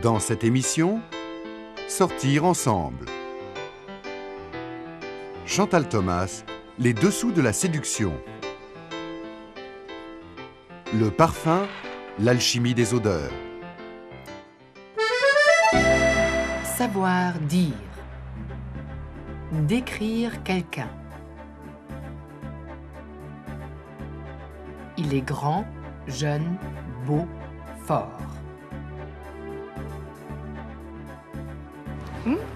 Dans cette émission, Sortir ensemble. Chantal Thomas, les dessous de la séduction. Le parfum, l'alchimie des odeurs. Savoir dire. Décrire quelqu'un. Il est grand, jeune, beau, fort.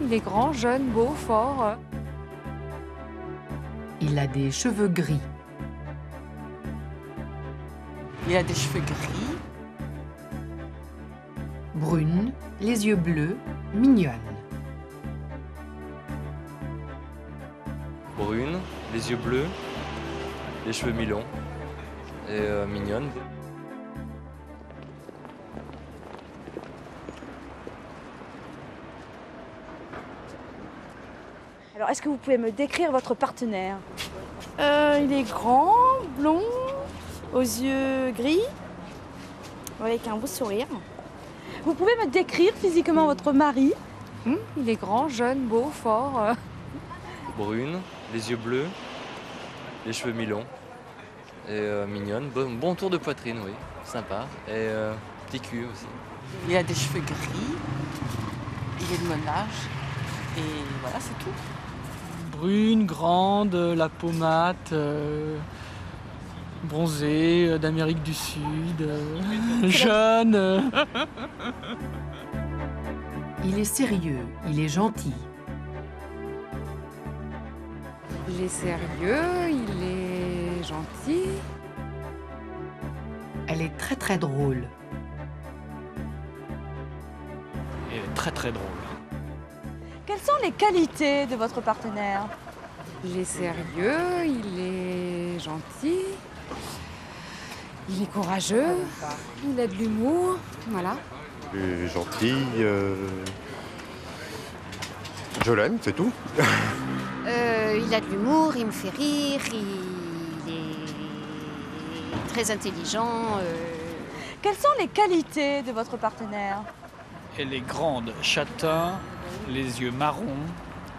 Il est grand, jeune, beau, fort. Il a des cheveux gris. Il a des cheveux gris. Brune, les yeux bleus, mignonne. Brune, les yeux bleus, les cheveux mi-longs et mignonne. Alors, est-ce que vous pouvez me décrire votre partenaire? Il est grand, blond, aux yeux gris, avec un beau sourire. Vous pouvez me décrire physiquement votre mari? Il est grand, jeune, beau, fort. Brune, les yeux bleus, les cheveux mi-longs et mignonne. Bon tour de poitrine, oui, sympa. Et petit cul aussi. Il a des cheveux gris. Il est de mon âge. Et voilà, c'est tout. Brune, grande, la peau mate, bronzée, d'Amérique du Sud, jeune. Il est sérieux, il est gentil. Il est sérieux, il est gentil. Elle est très très drôle. Elle est très très drôle. Quelles sont les qualités de votre partenaire? Il est sérieux, il est gentil. Il est courageux. Il a de l'humour. Voilà. Gentil. Je l'aime, c'est tout. Il a de l'humour, il me fait rire, il est très intelligent. Quelles sont les qualités de votre partenaire? Elle est grande, châtain, les yeux marrons,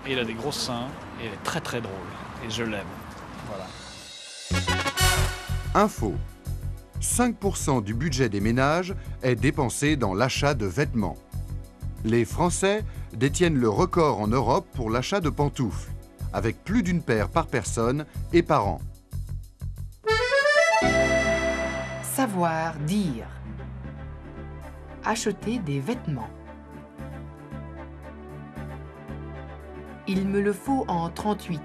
et elle a des gros seins, et elle est très très drôle. Et je l'aime. Voilà. Info. 5% du budget des ménages est dépensé dans l'achat de vêtements. Les Français détiennent le record en Europe pour l'achat de pantoufles, avec plus d'une paire par personne et par an. Savoir dire. Acheter des vêtements. Il me le faut en 38.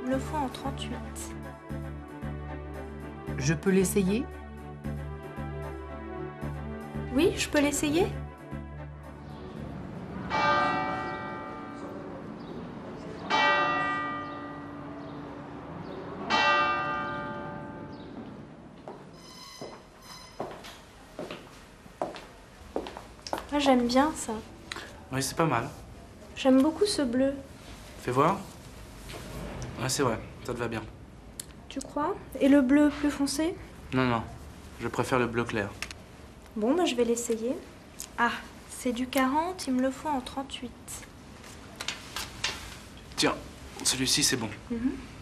Il me le faut en 38. Je peux l'essayer? Oui, je peux l'essayer? Moi, j'aime bien ça. Oui, c'est pas mal. J'aime beaucoup ce bleu. Fais voir. Ouais, c'est vrai, ça te va bien. Tu crois? Et le bleu plus foncé? Non, non, je préfère le bleu clair. Bon, bah, je vais l'essayer. Ah, c'est du 40, il me le faut en 38. Tiens, celui-ci, c'est bon.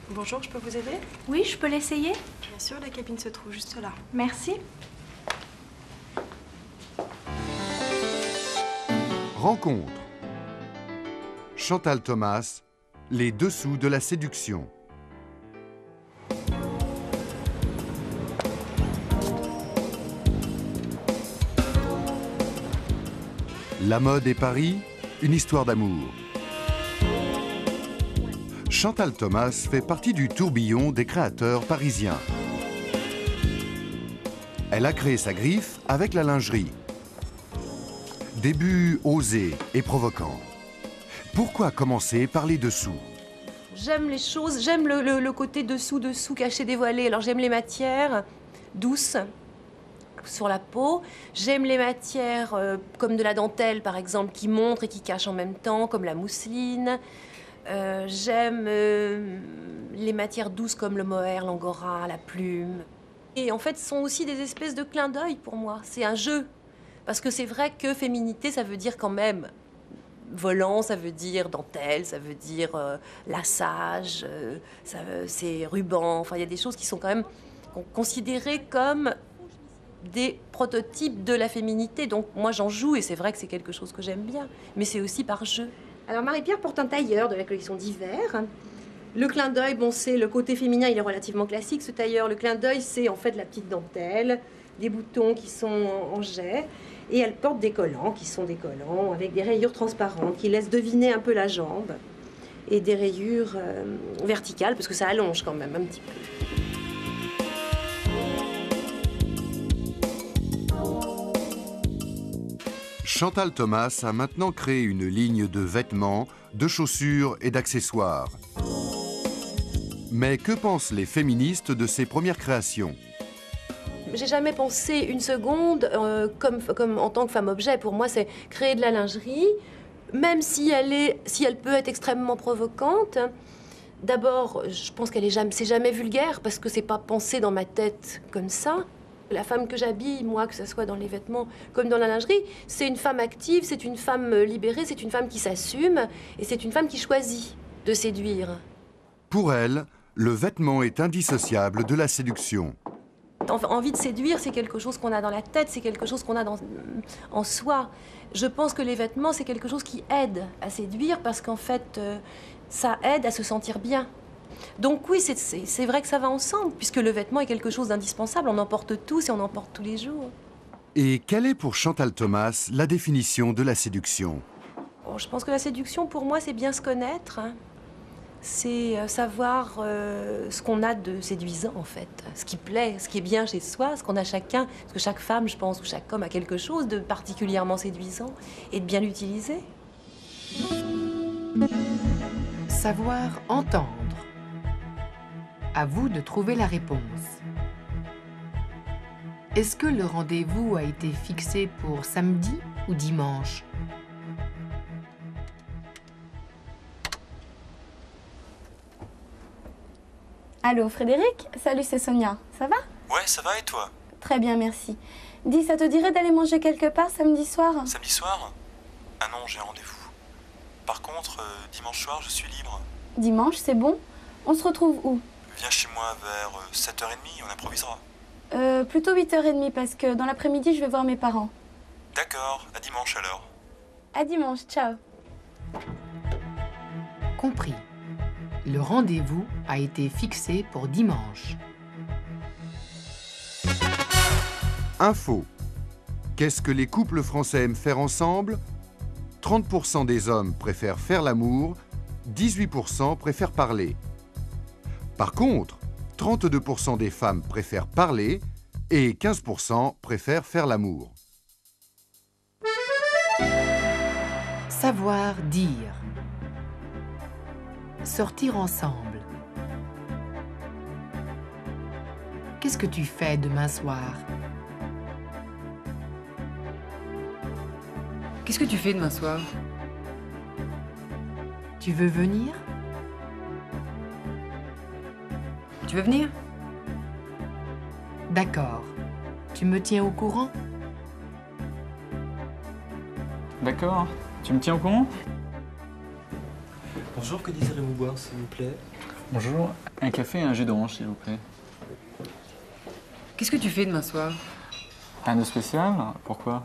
Bonjour, je peux vous aider? Oui, je peux l'essayer? Bien sûr, la cabine se trouve juste là. Merci. Rencontre. Chantal Thomas, les dessous de la séduction. La mode et Paris, une histoire d'amour. Chantal Thomas fait partie du tourbillon des créateurs parisiens. Elle a créé sa griffe avec la lingerie. Début osé et provoquant. Pourquoi commencer par les dessous? J'aime les choses, j'aime le côté dessous, caché, dévoilé. Alors j'aime les matières douces sur la peau. J'aime les matières comme de la dentelle, par exemple, qui montrent et qui cachent en même temps, comme la mousseline. J'aime les matières douces comme le mohair, l'angora, la plume. Et en fait, ce sont aussi des espèces de clins d'œil pour moi. C'est un jeu. Parce que c'est vrai que féminité, ça veut dire quand même volant, ça veut dire dentelle, ça veut dire lassage, c'est ruban. Enfin, il y a des choses qui sont quand même considérées comme des prototypes de la féminité. Donc moi, j'en joue et c'est vrai que c'est quelque chose que j'aime bien. Mais c'est aussi par jeu. Alors Marie-Pierre porte un tailleur de la collection d'hiver. Le clin d'œil, bon, c'est le côté féminin, il est relativement classique, ce tailleur. Le clin d'œil, c'est en fait la petite dentelle, des boutons qui sont en jet. Et elle porte des collants, qui sont des collants avec des rayures transparentes, qui laissent deviner un peu la jambe. Et des rayures verticales, parce que ça allonge quand même un petit peu. Chantal Thomas a maintenant créé une ligne de vêtements, de chaussures et d'accessoires. Mais que pensent les féministes de ses premières créations ? J'ai jamais pensé une seconde comme en tant que femme-objet. Pour moi, c'est créer de la lingerie, même si elle peut être extrêmement provocante. D'abord, je pense c'est jamais vulgaire parce que c'est pas pensé dans ma tête comme ça. La femme que j'habille, moi, que ce soit dans les vêtements comme dans la lingerie, c'est une femme active, c'est une femme libérée, c'est une femme qui s'assume et c'est une femme qui choisit de séduire. Pour elle, le vêtement est indissociable de la séduction. Envie de séduire, c'est quelque chose qu'on a dans la tête, c'est quelque chose qu'on a en soi. Je pense que les vêtements, c'est quelque chose qui aide à séduire parce qu'en fait, ça aide à se sentir bien. Donc oui, c'est vrai que ça va ensemble, puisque le vêtement est quelque chose d'indispensable. On en porte tous et on en porte tous les jours. Et quelle est pour Chantal Thomas la définition de la séduction ? Bon, je pense que la séduction, pour moi, c'est bien se connaître. Hein. C'est savoir ce qu'on a de séduisant, en fait. Ce qui plaît, ce qui est bien chez soi, ce qu'on a chacun. Parce que chaque femme, je pense, ou chaque homme a quelque chose de particulièrement séduisant et de bien l'utiliser. Savoir entendre. À vous de trouver la réponse. Est-ce que le rendez-vous a été fixé pour samedi ou dimanche ? Allô, Frédéric? Salut, c'est Sonia. Ça va? Ouais, ça va et toi? Très bien, merci. Dis, ça te dirait d'aller manger quelque part samedi soir? Samedi soir? Ah non, j'ai rendez-vous. Par contre, dimanche soir, je suis libre. Dimanche, c'est bon? On se retrouve où? Viens chez moi vers 7h30, on improvisera. Plutôt 8h30 parce que dans l'après-midi, je vais voir mes parents. D'accord, à dimanche alors. À dimanche, ciao. Compris. Le rendez-vous a été fixé pour dimanche. Info. Qu'est-ce que les couples français aiment faire ensemble ? 30% des hommes préfèrent faire l'amour, 18% préfèrent parler. Par contre, 32% des femmes préfèrent parler et 15% préfèrent faire l'amour. Savoir dire. Sortir ensemble. Qu'est-ce que tu fais demain soir? Qu'est-ce que tu fais demain soir? Tu veux venir? Tu veux venir? D'accord. Tu me tiens au courant? D'accord. Tu me tiens au courant? Bonjour, que désirez-vous boire, s'il vous plaît? Bonjour. Un café et un jus d'orange, s'il vous plaît. Qu'est-ce que tu fais demain soir? Rien de spécial? Pourquoi?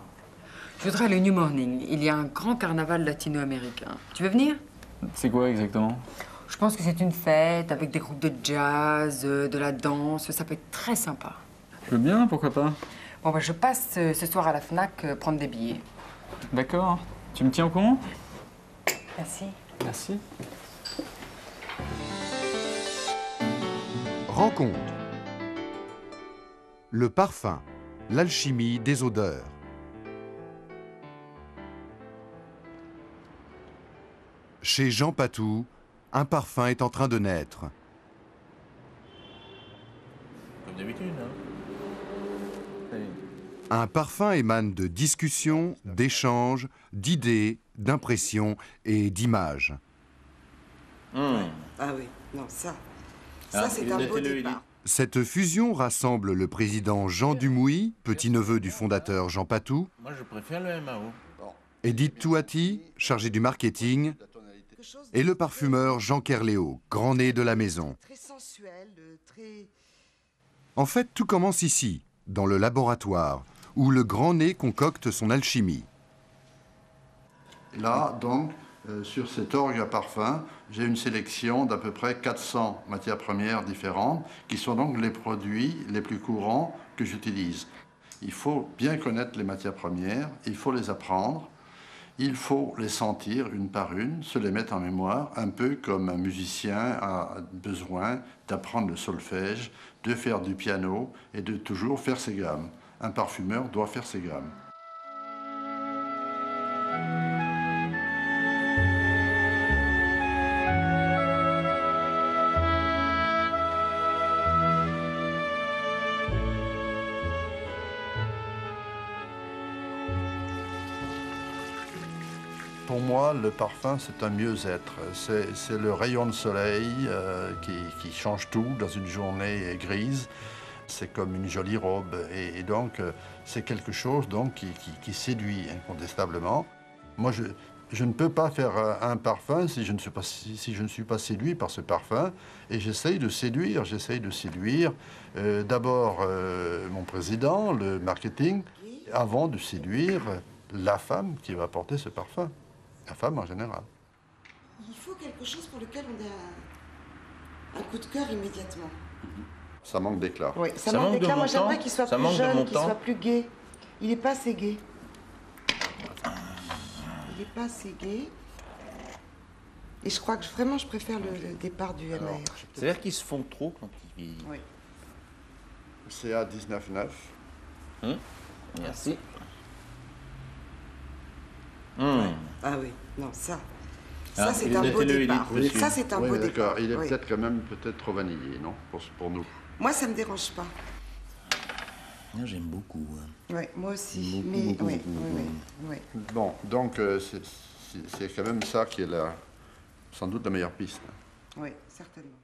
Je voudrais aller au New Morning. Il y a un grand carnaval latino-américain. Tu veux venir? C'est quoi exactement? Je pense que c'est une fête avec des groupes de jazz, de la danse. Ça peut être très sympa. Je veux bien, pourquoi pas? Bon, bah, je passe ce soir à la Fnac prendre des billets. D'accord. Tu me tiens au courant? Merci. Merci. Rencontre. Le parfum, l'alchimie des odeurs. Chez Jean Patou, un parfum est en train de naître. Comme d'habitude, hein. Un parfum émane de discussions, d'échanges, d'idées, d'impressions et d'images. Ah oui, non, ça c'est un beau départ. Cette fusion rassemble le président Jean Dumouy, petit-neveu du fondateur Jean Patou, Moi, je préfère le MAO. Edith Touati, chargée du marketing, et le parfumeur Jean Kerléo, grand nez de la maison. En fait, tout commence ici, dans le laboratoire, où le grand nez concocte son alchimie. Là, donc, sur cet orgue à parfum, j'ai une sélection d'à peu près 400 matières premières différentes, qui sont donc les produits les plus courants que j'utilise. Il faut bien connaître les matières premières, il faut les apprendre, il faut les sentir une par une, se les mettre en mémoire, un peu comme un musicien a besoin d'apprendre le solfège, de faire du piano et de toujours faire ses gammes. Un parfumeur doit faire ses gammes. Pour moi, le parfum, c'est un mieux-être. C'est le rayon de soleil qui change tout dans une journée grise. C'est comme une jolie robe. Et donc, c'est quelque chose donc, qui séduit incontestablement. Moi, je ne peux pas faire un parfum si je ne suis pas séduit par ce parfum. Et j'essaye de séduire. D'abord mon président, le marketing, avant de séduire la femme qui va porter ce parfum. La femme en général. Il faut quelque chose pour lequel on a un coup de cœur immédiatement. Ça manque d'éclat. Oui, ça manque d'éclat. Moi, j'aimerais qu'il soit plus jeune, qu'il soit plus gai. Il n'est pas assez gai. Il n'est pas assez gai. Et je crois que vraiment, je préfère le départ du MAR. C'est-à-dire qu'ils se font trop quand ils vieillissent. Oui. CA 19,9. Merci. Ah oui, non, ça c'est un beau mettez-le, départ. Edith, Ça, c'est un beau départ. Il est Oui. peut-être quand même trop vanillé, non, pour nous. Moi, ça ne me dérange pas. Moi, j'aime beaucoup. Oui, moi aussi. Beaucoup. Bon, donc c'est quand même ça qui est sans doute la meilleure piste. Oui, certainement.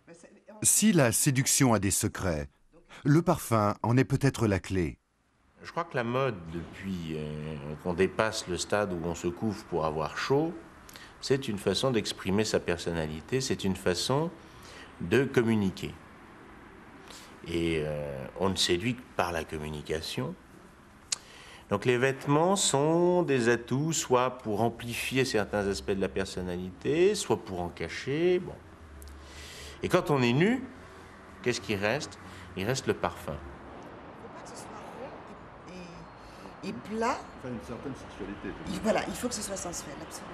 Si la séduction a des secrets, le parfum en est peut-être la clé. Je crois que la mode, depuis qu'on dépasse le stade où on se couvre pour avoir chaud, c'est une façon d'exprimer sa personnalité, c'est une façon de communiquer. Et on ne séduit que par la communication. Donc les vêtements sont des atouts, soit pour amplifier certains aspects de la personnalité, soit pour en cacher. Bon. Et quand on est nu, qu'est-ce qui reste? Il reste le parfum. Et plat. Enfin, une certaine sexualité. Voilà, il faut que ce soit sensuel, absolument.